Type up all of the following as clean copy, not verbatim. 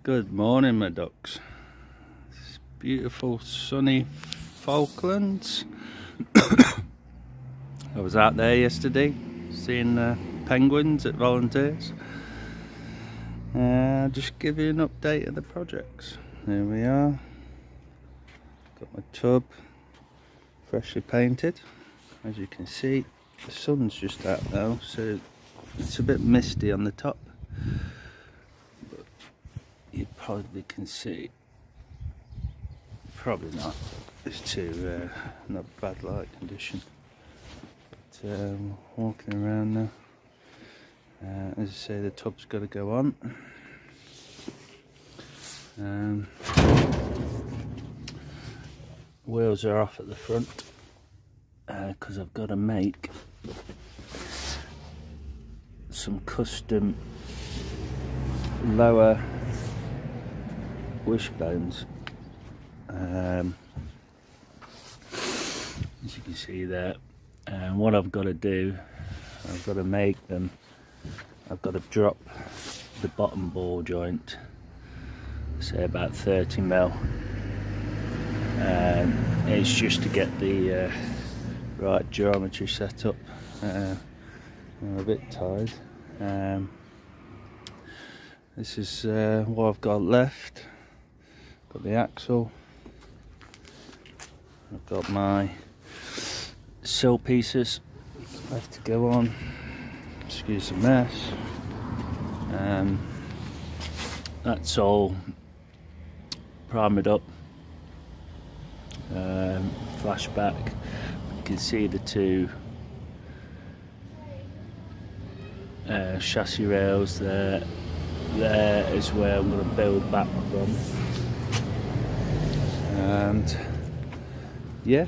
Good morning, my ducks. It's beautiful sunny Falklands. I was out there yesterday seeing penguins at volunteers. Just give you an update of the projects. Here we are. Got my tub freshly painted. As you can see, the sun's just out now, so it's a bit misty on the top. You probably can see, probably not, it's too not bad light condition, but walking around now. As I say, the tub's got to go on. Wheels are off at the front because I've got to make some custom lower wishbones. As you can see there, and what I've got to do, I've got to make them, I've got to drop the bottom ball joint, say about 30 mil. It's just to get the right geometry set up. I'm a bit tired. This is what I've got left. Got the axle. I've got my sill pieces left to go on. Excuse the mess. That's all primed up. Flashback. You can see the two chassis rails there. There is where I'm going to build back from. And yeah,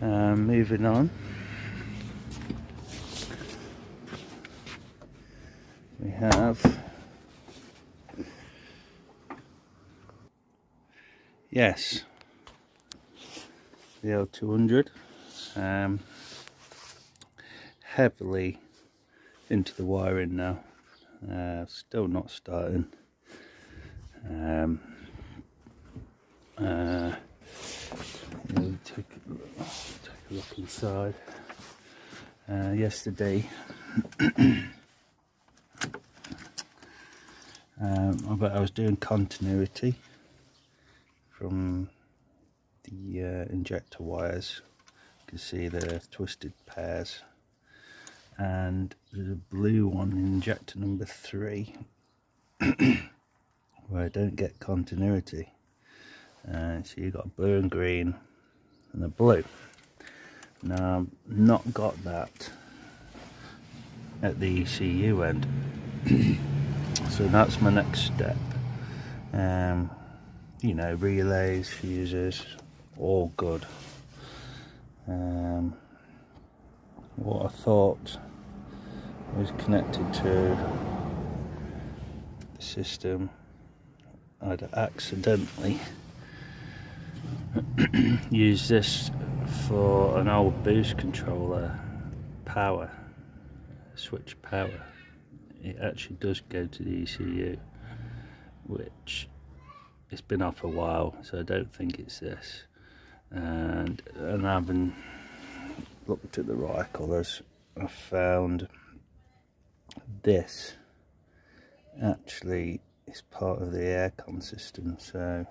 moving on. We have, yes, the L200, heavily into the wiring now. Still not starting. Take a look inside. Yesterday I was doing continuity from the injector wires. You can see the twisted pairs, and there's a blue one in injector number 3 where I don't get continuity. So you've got blue and green and a blue. Now I've not got that at the ECU end. So that's my next step. You know, relays, fuses, all good. What I thought was connected to the system, I'd accidentally use this for an old boost controller power, switch power. It actually does go to the ECU, which it's been off a while, so I don't think it's this. And having looked at the right colours, I found this actually is part of the aircon system, so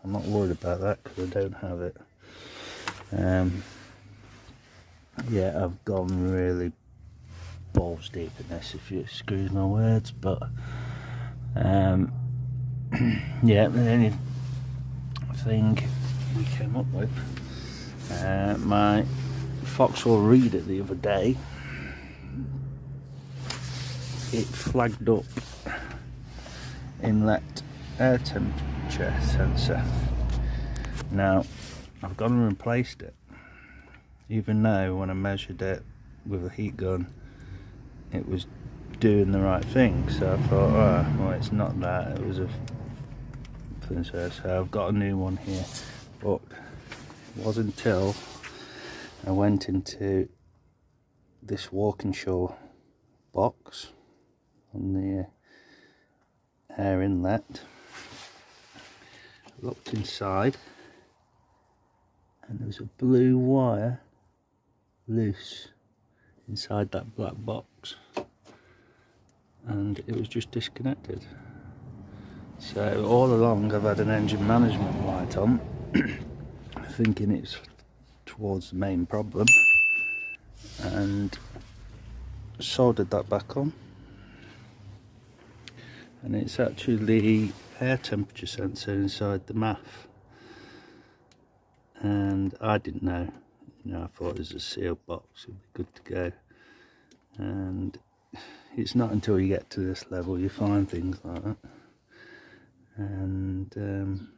I'm not worried about that because I don't have it. Yeah, I've gone really balls deep in this, if you excuse my words, but yeah, the only thing we came up with, my Foxhole reader the other day, it flagged up inlet air temperature sensor. Now I've gone and replaced it, even though when I measured it with a heat gun it was doing the right thing. So I thought, oh well, it's not that, it was a thing. So I've got a new one here, but it wasn't until I went into this Walkinshaw box on the air inlet. I looked inside and there was a blue wire loose inside that black box, and it was just disconnected. So all along I've had an engine management light on thinking it's towards the main problem, and soldered that back on, and it's actually the air temperature sensor inside the MAF, and I didn't know, I thought it was a sealed box, it'd be good to go, and it's not until you get to this level you find things like that. And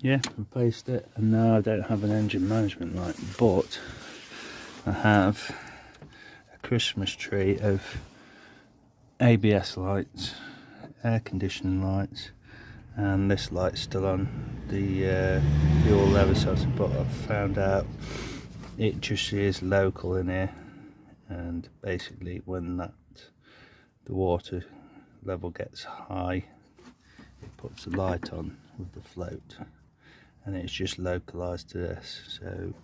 yeah, replaced it, and now I don't have an engine management light, but I have a Christmas tree of ABS lights, air conditioning lights, and this light's still on, the fuel lever sensor, but I've found out it just is local in here, and basically when the water level gets high, it puts the light on with the float, and it's just localized to this. So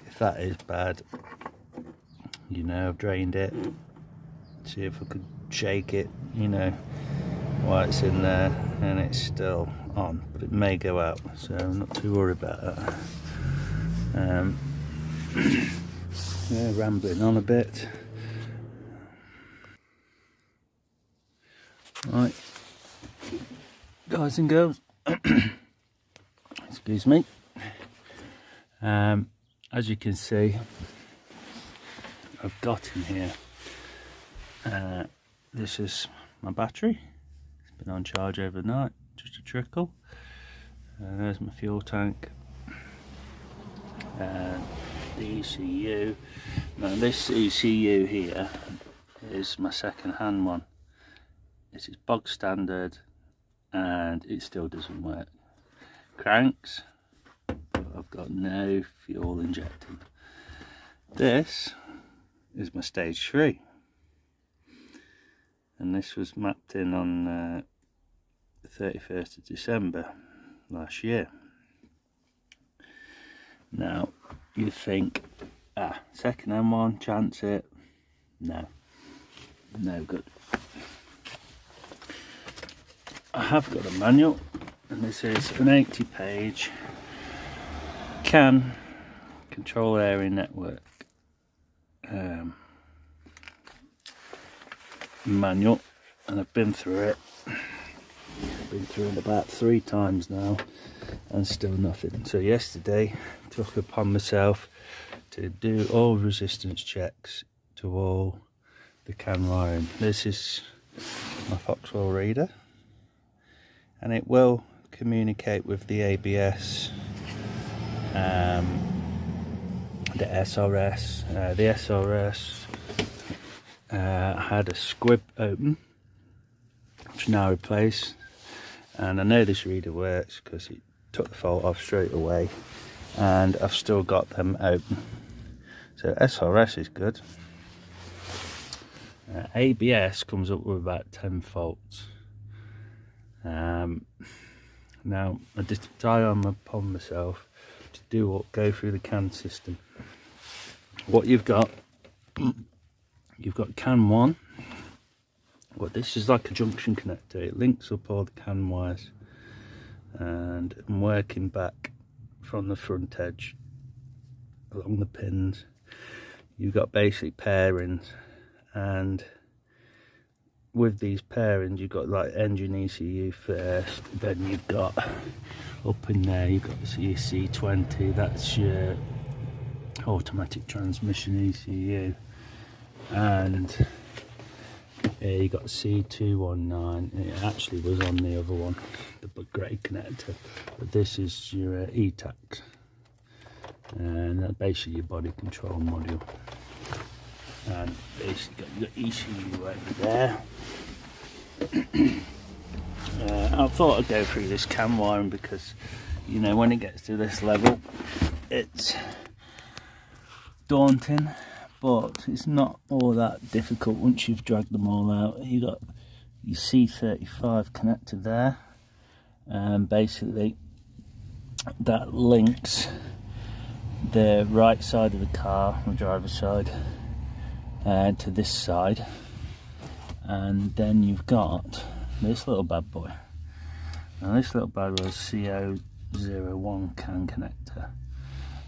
if that is bad, I've drained it, see if I could shake it, while it's in there, and it's still on, but it may go out, so I'm not too worried about that. Yeah, rambling on a bit. Right, guys and girls, excuse me. As you can see, I've got in here, this is my battery. It's been on charge overnight, just a trickle. There's my fuel tank, and the ECU. Now this ECU here is my second hand one. This is bog standard and it still doesn't work. Cranks, but I've got no fuel injecting. This is my stage 3, and this was mapped in on the 31st of December last year. Now you think, second hand one, chance it. No good. I have got a manual, and this is an 80-page CAN control area network manual, and I've been through it. I've been through it about 3 times now, and still nothing. So yesterday I took it upon myself to do all resistance checks to all the CAN wiring. This is my Foxwell reader, and it will communicate with the ABS, the SRS. The SRS had a squib open, which now replaced, and I know this reader works because it took the fault off straight away, and I've still got them open. So SRS is good. ABS comes up with about 10 faults. Now I did tie on upon myself to go through the CAN system. What you've got CAN 1. Well, this is like a junction connector. It links up all the CAN wires, and I'm working back from the front edge along the pins. You've got basic pairings, and with these pairings you've got like engine ECU first, then you've got up in there you've got your C20, that's your automatic transmission ECU, and you got C219. It actually was on the other one, the grey connector, but this is your ETAC, and that's basically your body control module. And basically got your ECU over there. I thought I'd go through this CAN wiring because, when it gets to this level, it's daunting, but it's not all that difficult once you've dragged them all out. You got your C35 connector there, and basically that links the right side of the car, the driver's side, to this side. And then you've got this little bad boy. Now this little bad boy is CO01 CAN connector,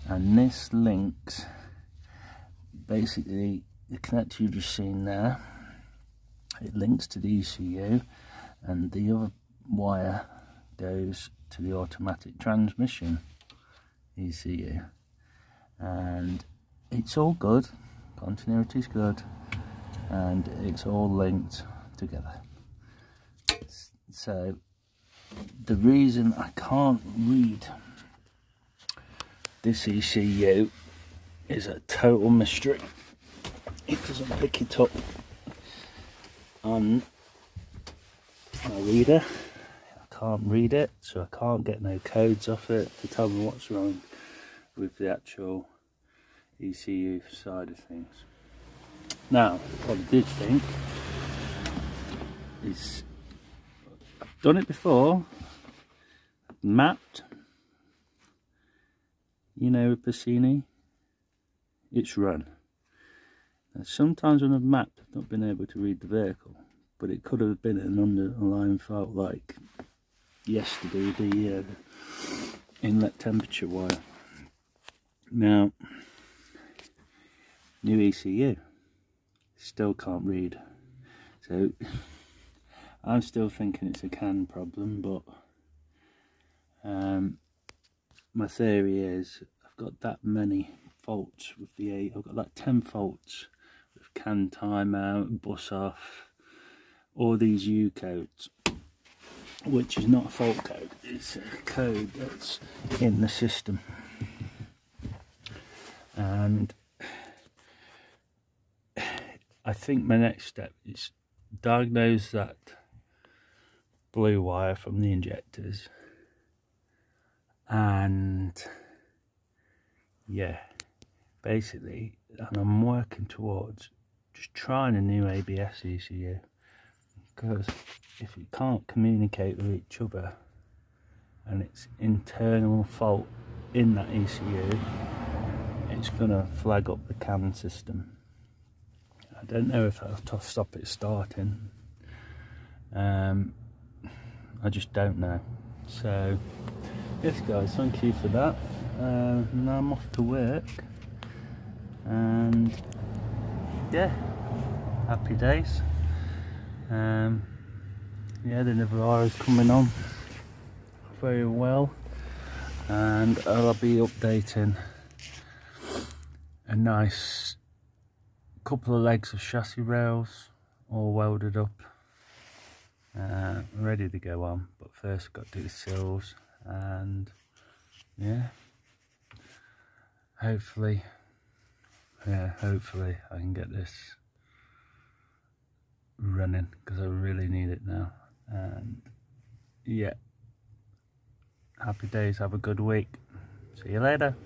and this links basically the connector you've just seen there. It links to the ECU, and the other wire goes to the automatic transmission ECU, and it's all good, continuity's good, and it's all linked together. So the reason I can't read this ECU is a total mystery. It doesn't pick it up on my reader. I can't read it, so I can't get no codes off it to tell me what's wrong with the actual ECU side of things. Now, what I did think is, I've done it before, mapped, you know, with Pacini, it's run. Now, sometimes when I've mapped, I've not been able to read the vehicle, but it could have been an underlying fault like yesterday, the inlet temperature wire. Now, new ECU. Still can't read, so I'm still thinking it's a CAN problem, but my theory is I've got that many faults with the I've got like 10 faults with CAN timeout, bus off, all these U codes, which is not a fault code, it's a code that's in the system. And I think my next step is diagnose that blue wire from the injectors, and yeah, basically, and I'm working towards just trying a new ABS ECU, because if you can't communicate with each other and it's internal fault in that ECU, it's gonna flag up the CAN system. I don't know if I'll stop it starting. I just don't know. So, yes guys, thank you for that. Now I'm off to work. And yeah, happy days. Yeah, the Navara is coming on very well. And I'll be updating a nice couple of legs of chassis rails all welded up, ready to go on, but first I've got to do the sills, and yeah, hopefully I can get this running, because I really need it now. And yeah, happy days, have a good week, see you later.